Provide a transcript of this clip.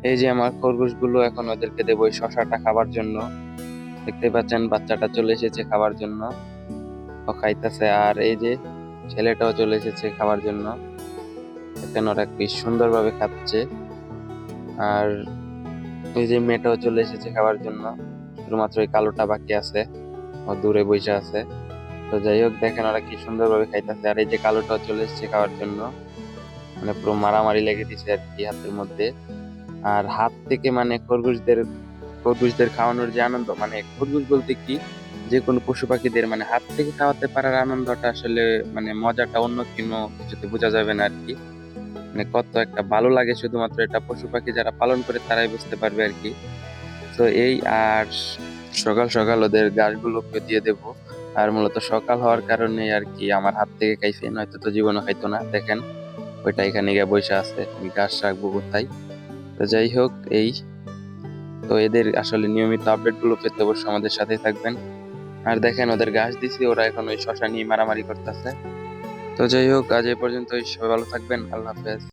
এই যে আমার খরগোশগুলো এখন ওদেরকে দেবো ওই শশাটা খাবার জন্য। দেখতে পাচ্ছেন বাচ্চাটা চলে এসেছে খাবার জন্য, ও খাইতেছে। আর এই যে ছেলেটাও চলে এসেছে খাবার জন্য, দেখেন ওরা কি সুন্দরভাবে খাচ্ছে। আর এই যে মেয়েটাও চলে এসেছে খাবার জন্য, শুধুমাত্র এই কালোটা বাকি আছে, ও দূরে বসে আছে। তো যাই হোক, দেখেন ওরা কি সুন্দরভাবে খাইতেছে। আর এই যে কালোটাও চলে এসেছে খাওয়ার জন্য, মানে পুরো মারামারি লেগে দিছে আর কি হাতের মধ্যে। আর হাত থেকে মানে খরগোশদের খাওয়ানোর যে আনন্দ, মানে খরগোশ বলতে কি, যে কোনো পশু পাখিদের মানে হাত থেকে খাওয়াতে পারার আনন্দটা আসলে মানে মজাটা অন্য কোনো কিছুতে বোঝা যাবে না আর কি। মানে কত একটা ভালো লাগে, শুধুমাত্র এটা পশু পাখি যারা পালন করে তারাই বুঝতে পারবে আর কি। তো এই, আর সকাল সকাল ওদের ঘাসগুলোকে দিয়ে দেব। আর মূলত সকাল হওয়ার কারণে আর কি আমার হাত থেকে খাইছে, নয়তো তো জীবনও খাইতো না। দেখেন ওইটা এখানে গিয়ে বসে আছে, আমি ঘাস রাখবো কোথায়। তো যাই হোক এই, তো এদের আসলে নিয়মিত আপডেট গুলো পেতে অবশ্যই আমাদের সাথেই থাকবেন। আর দেখেন ওদের ঘাস দিছি, ওরা এখন ওই শশা নিয়ে মারামারি করতেছে। তো যাই হোক, আজ এই পর্যন্ত, সবাই ভালো থাকবেন, আল্লাহ হাফেজ।